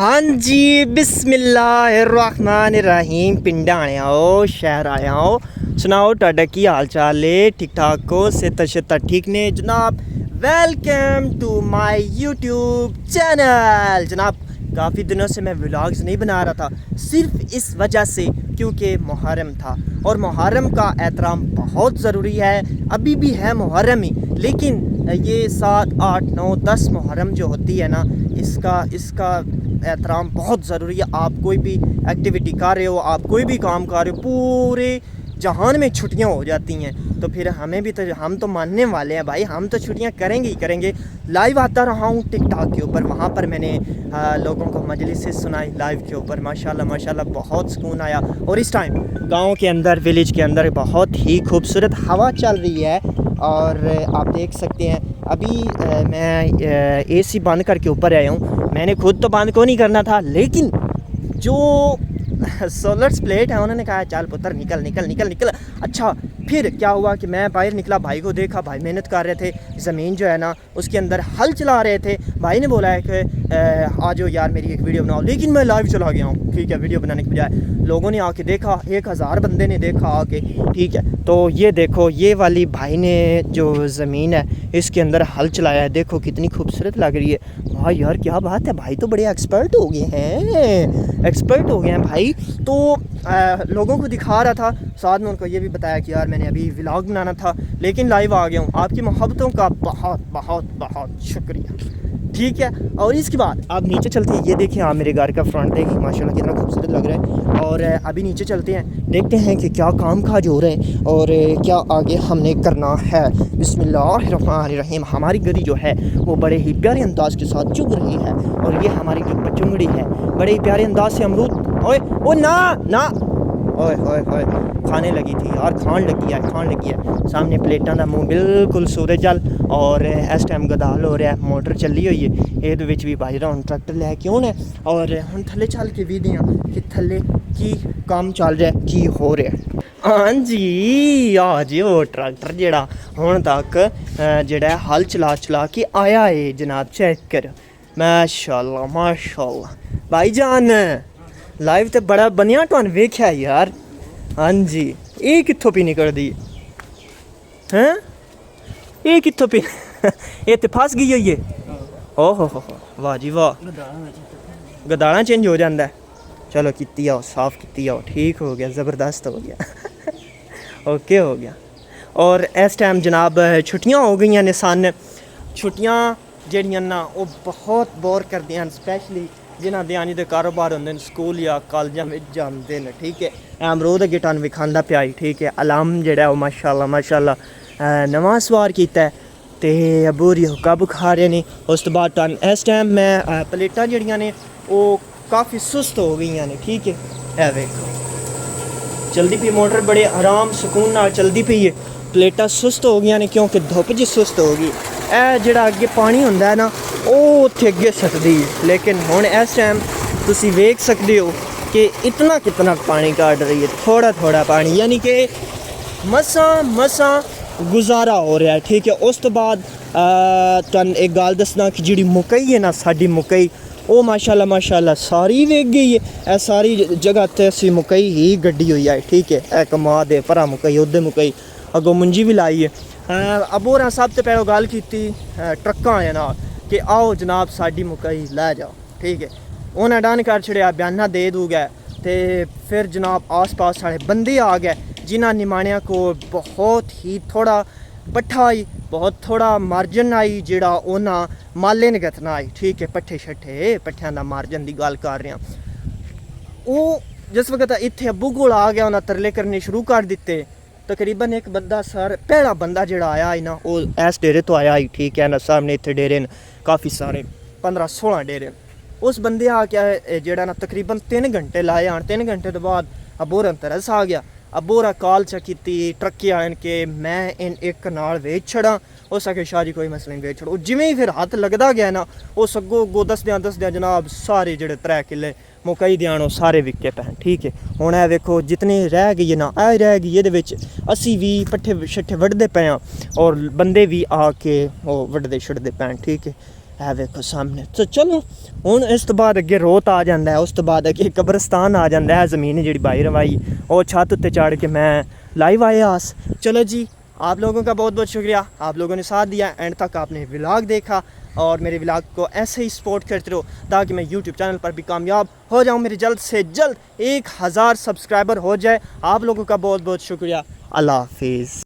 हाँ जी बिस्मिल्लाहिर्रहमानिर्रहीम पिंड आने आओ शहर आए आओ सुनाओ टाडा की हाल चाल है ठीक ठाक हो सेहत ठीक ने जनाब। Welcome to my YouTube channel जनाब। काफ़ी दिनों से मैं व्लॉग्स नहीं बना रहा था सिर्फ इस वजह से क्योंकि मुहर्रम था और मुहर्रम का एहतराम बहुत ज़रूरी है। अभी भी है मुहर्रम ही, लेकिन ये 7, 8, 9, 10 मुहर्रम जो होती है ना, इसका एहतराम बहुत ज़रूरी है। आप कोई भी एक्टिविटी कर रहे हो, आप कोई भी काम कर रहे हो, पूरे जहान में छुट्टियां हो जाती हैं, तो फिर हमें भी तो हम तो मानने वाले हैं भाई, हम तो छुट्टियां करेंगे ही करेंगे। लाइव आता रहा हूँ टिकटॉक के ऊपर, वहाँ पर मैंने लोगों को मजलिस से सुनाई लाइव के ऊपर। माशाल्लाह माशाल्लाह बहुत सुकून आया। और इस टाइम गाँव के अंदर, विलेज के अंदर बहुत ही खूबसूरत हवा चल रही है और आप देख सकते हैं। अभी मैं AC बंद करके ऊपर आया हूँ। मैंने खुद तो बंद को नहीं करना था, लेकिन जो सोलर प्लेट है उन्होंने कहा चल पुत्र निकल निकल निकल निकल। अच्छा फिर क्या हुआ कि मैं बाहर निकला, भाई को देखा, भाई मेहनत कर रहे थे, ज़मीन जो है ना उसके अंदर हल चला रहे थे। भाई ने बोला है कि आ जाओ यार मेरी एक वीडियो बनाओ, लेकिन मैं लाइव चला गया हूँ। ठीक है, वीडियो बनाने के बजाय लोगों ने आके देखा, 1000 बंदे ने देखा आके। ठीक है, तो ये देखो ये वाली भाई ने जो ज़मीन है इसके अंदर हल चलाया है, देखो कितनी खूबसूरत लग रही है। भाई यार क्या बात है, भाई तो बड़े एक्सपर्ट हो गए हैं भाई। तो लोगों को दिखा रहा था, साथ में उनको ये भी बताया कि यार मैंने अभी व्लॉग बनाना था लेकिन लाइव आ गया हूँ। आपकी मोहब्बतों का बहुत बहुत बहुत शुक्रिया। ठीक है, और इसके बाद आप नीचे चलते हैं। ये देखिए आप मेरे घर का फ्रंट देखिए, माशाल्लाह कितना खूबसूरत लग रहा है। और अभी नीचे चलते हैं, देखते हैं कि क्या काम काज हो रहे हैं और क्या आगे हमने करना है। बिस्मिल्लाहिर्रहमानिर्रहीम। हमारी गली जो है वो बड़े ही प्यारे अंदाज के साथ चुग रही है और ये हमारी जो पचुंगड़ी है बड़े ही प्यारे अंदाज से अमरूद ओए ओ ना ना ओए ओए ओए खाने लगी थी यार, खान लगी है सामने प्लेटा का मुँह बिल्कुल सूरज जल। और इस टाइम गदाल हो रहा है, मोटर चली हुई है, ये भी भाई हम ट्रैक्टर लैके आना और हम थले चल के भी दें कि थले की काम चल रहा है, की हो रहा है। हाँ जी आ जी वो ट्रैक्टर जेड़ा हुण तक जेड़ा हल चला के आया है जनाब, चेक कर। माशाल्लाह माशाल्लाह भाईजान लाइव तो बड़ा बनिया तुहानू वेख्या यार। हाँ जी, ये कित्थों पी निकल दी हैं, ये कित्थों पी ये तो फस गई हुई है। ओहो हो वाह जी वाह, गदाला चेंज हो जाता है। चलो किती आओ, साफ किती आओ, ठीक हो गया, ज़बरदस्त हो गया ओके हो गया। और इस टाइम जनाब छुट्टियां हो गई ने सन। छुट्टियां जड़ियां ना वो बहुत बोर करती हैं, स्पैशली जिन्होंने दियानी के कारोबार होंगे स्कूल या कॉलेजा में जाते हैं। ठीक है, अमरूद अगे तुहानू विखांदा पिया। ठीक है, अलाम जेड़ा वो माशाल्लाह माशाल्लाह नवा सवार किया है तो अबू री हुक्का बुखा रहे ने। उस तो बाद इस टाइम मैं प्लेटा जड़ियाँ ने वो काफ़ी सुस्त हो गई ने। ठीक है, वेखो चलती पी मोटर बड़े आराम सुकून नाल चलती पई है। प्लेटा सुस्त हो गई ने क्योंकि धुप जी सुस्त हो गई। ਜਿਹੜਾ ਅੱਗੇ पानी ਹੁੰਦਾ है ना ਉਹ ਉੱਥੇ ਅੱਗੇ ਸੱਟਦੀ है, लेकिन ਹੁਣ इस टाइम तुसी वेख सकते हो कि इतना कितना पानी काट रही है, थोड़ा थोड़ा पानी, यानी कि मसा गुजारा हो रहा है। ठीक है, उस तो बाद तुहानू एक गल दसना कि जिहड़ी मकई है ना, साडी मकई वो माशाल्लाह माशाल्लाह सारी वेग गई है। सारी जगह ते असी मकई ही गड्डी हुई है। ठीक है, कमा दे भरा मकई, उधर मकई अगों मुंजी भी लाई है। अबू होरें सब तो पहले गल की ट्रक्कां वाले नाल कि आओ जनाब साडी मकई लै जाओ। ठीक है, उन्हें डन कर छड़िया, बयाना दे दू गए तो फिर जनाब आस पास साढ़े बंदे आ गए जिन्होंने निमाणिया को बहुत ही थोड़ा पट्ठा आई, बहुत थोड़ा मार्जन आई, जेड़ा उन्हें माले नगतना आई। ठीक है, पट्ठियां का मार्जन की गल कर रहे हैं। वो जिस वक्त इत्थे अबू कोल आ गया, उन्हें तरले करने शुरू कर दिते। तकरीबन एक बंदा सर पहला बंदा जोड़ा आया ही ना वो इस डेरे तो आया ही। ठीक है ना, सामने इतने डेरे न काफ़ी सारे 15-16 डेरे। उस बंदे आके जेड़ा ना तकरीबन 3 घंटे लाए आन। 3 घंटे तो बाद अबोरन तरस आ गया। अबोरा कॉल ची ट्रक्के आन के मैं इन एक नाल वेच छड़ा। उस आके शाह जी कोई मसला नहीं, वेच छड़ो। जिमें ही फिर हाथ लगता गया ना वो सगों गो दसद्या जनाब सारे जेड़े 3 किले मकई देआन सारे विके पैन। ठीक है, हुण ए वेखो जितनी रह गई है ना ए रह गई, ये असी भी पट्ठे शट्ठे वड्डदे पे और बंदे भी आके वो वड्डदे छड्डदे पैन। ठीक है, है वेखो सामने। तो चलो हुण इस तो बाद अगे रोत आ जाता है, उस तो बाद अगे कब्रस्तान आ जाता है, ज़मीन जी बाई रवाई और छत उत्ते चढ़ के मैं लाइव आया आस। चलो जी, आप लोगों का बहुत बहुत शुक्रिया, आप लोगों ने साथ दिया, एंड तक आपने व्लॉग देखा और मेरे व्लॉग को ऐसे ही सपोर्ट करते रहो ताकि मैं यूट्यूब चैनल पर भी कामयाब हो जाऊं, मेरे जल्द से जल्द 1000 सब्सक्राइबर हो जाए। आप लोगों का बहुत बहुत शुक्रिया। अल्लाह हाफिज़।